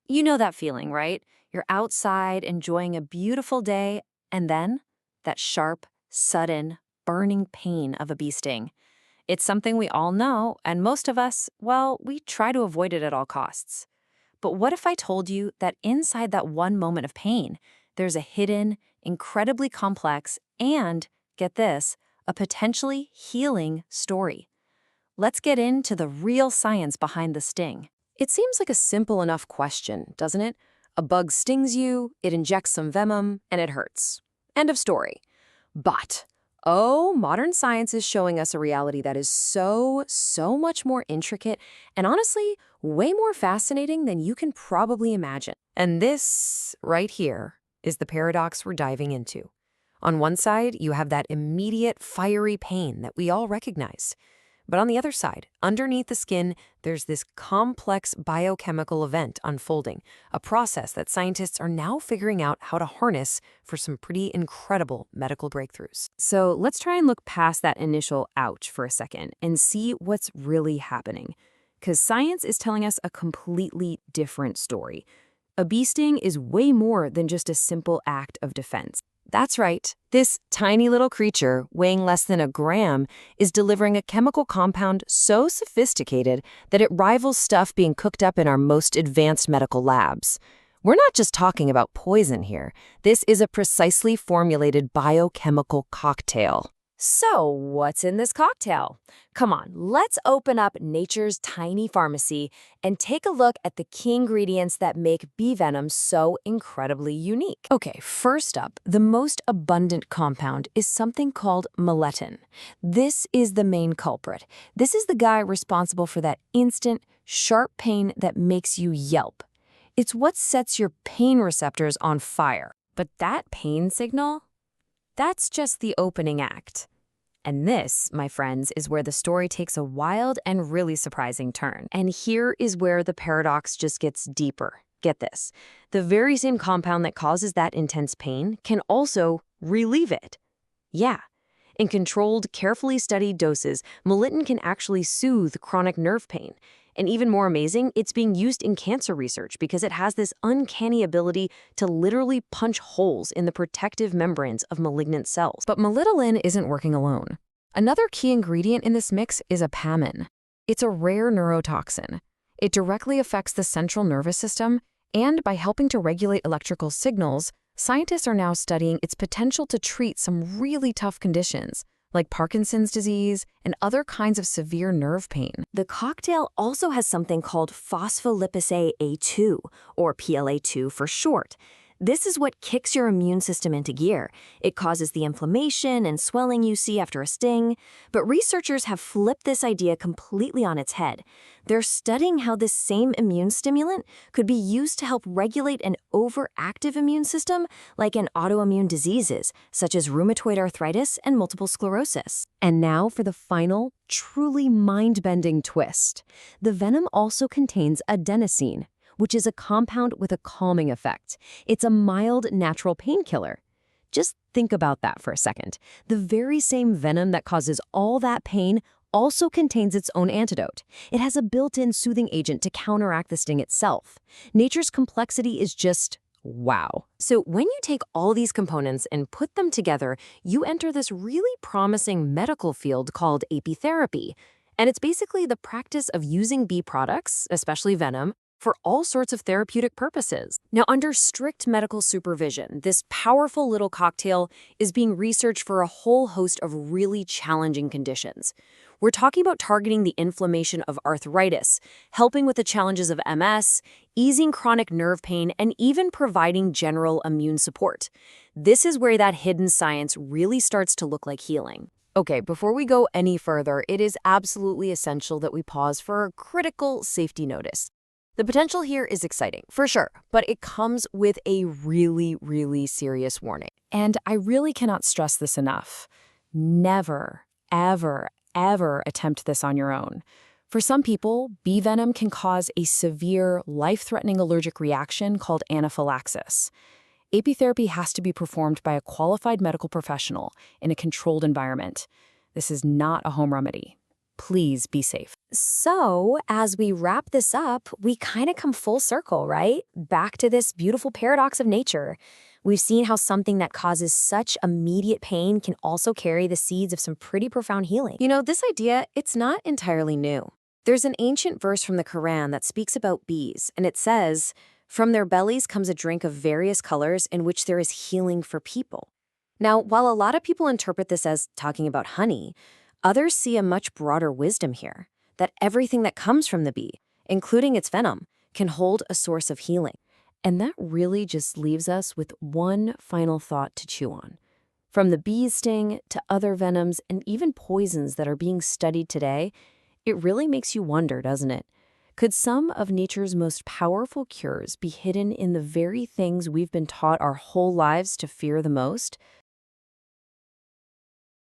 You know that feeling, right? You're outside enjoying a beautiful day, and then that sharp, sudden, burning pain of a bee sting. It's something we all know, and most of us, well, we try to avoid it at all costs. But what if I told you that inside that one moment of pain, there's a hidden, incredibly complex, and, get this, a potentially healing story? Let's get into the real science behind the sting. It seems like a simple enough question, doesn't it? A bug stings you, it injects some venom, and it hurts. End of story. But, oh, modern science is showing us a reality that is so much more intricate and honestly, way more fascinating than you can probably imagine. And this, right here, is the paradox we're diving into. On one side, you have that immediate, fiery pain that we all recognize. But on the other side, underneath the skin, there's this complex biochemical event unfolding, a process that scientists are now figuring out how to harness for some pretty incredible medical breakthroughs. So let's try and look past that initial ouch for a second and see what's really happening. Because science is telling us a completely different story. A bee sting is way more than just a simple act of defense. That's right. This tiny little creature, weighing less than a gram, is delivering a chemical compound so sophisticated that it rivals stuff being cooked up in our most advanced medical labs. We're not just talking about poison here. This is a precisely formulated biochemical cocktail. So, what's in this cocktail? Come on, let's open up nature's tiny pharmacy and take a look at the key ingredients that make bee venom so incredibly unique. Okay, first up, the most abundant compound is something called melittin. This is the main culprit. This is the guy responsible for that instant, sharp pain that makes you yelp. It's what sets your pain receptors on fire. But that pain signal? That's just the opening act. And this, my friends, is where the story takes a wild and really surprising turn. And here is where the paradox just gets deeper. Get this. The very same compound that causes that intense pain can also relieve it. Yeah. In controlled, carefully studied doses, melittin can actually soothe chronic nerve pain. And even more amazing, it's being used in cancer research because it has this uncanny ability to literally punch holes in the protective membranes of malignant cells. But melittin isn't working alone. Another key ingredient in this mix is Apamin. It's a rare neurotoxin. It directly affects the central nervous system, and by helping to regulate electrical signals, scientists are now studying its potential to treat some really tough conditions, like Parkinson's disease and other kinds of severe nerve pain. The cocktail also has something called Phospholipase A2, or PLA2 for short. This is what kicks your immune system into gear. It causes the inflammation and swelling you see after a sting. But researchers have flipped this idea completely on its head. They're studying how this same immune stimulant could be used to help regulate an overactive immune system, like in autoimmune diseases, such as rheumatoid arthritis and multiple sclerosis. And now for the final, truly mind-bending twist. The venom also contains adenosine, which is a compound with a calming effect. It's a mild, natural painkiller. Just think about that for a second. The very same venom that causes all that pain also contains its own antidote. It has a built-in soothing agent to counteract the sting itself. Nature's complexity is just wow. So when you take all these components and put them together, you enter this really promising medical field called Apitherapy. And it's basically the practice of using bee products, especially venom, for all sorts of therapeutic purposes. Now, under strict medical supervision, this powerful little cocktail is being researched for a whole host of really challenging conditions. We're talking about targeting the inflammation of arthritis, helping with the challenges of MS, easing chronic nerve pain, and even providing general immune support. This is where that hidden science really starts to look like healing. Okay, before we go any further, it is absolutely essential that we pause for a critical safety notice. The potential here is exciting, for sure, but it comes with a really serious warning. And I really cannot stress this enough. Never, ever attempt this on your own. For some people, bee venom can cause a severe, life-threatening allergic reaction called anaphylaxis. Apitherapy has to be performed by a qualified medical professional in a controlled environment. This is not a home remedy. Please be safe. So, as we wrap this up, we kind of come full circle, right? Back to this beautiful paradox of nature. We've seen how something that causes such immediate pain can also carry the seeds of some pretty profound healing. This idea, it's not entirely new. There's an ancient verse from the Quran that speaks about bees, and it says, "From their bellies comes a drink of various colors in which there is healing for people." Now, while a lot of people interpret this as talking about honey, others see a much broader wisdom here, that everything that comes from the bee, including its venom, can hold a source of healing. And that really just leaves us with one final thought to chew on. From the bee's sting to other venoms and even poisons that are being studied today, it really makes you wonder, doesn't it? Could some of nature's most powerful cures be hidden in the very things we've been taught our whole lives to fear the most?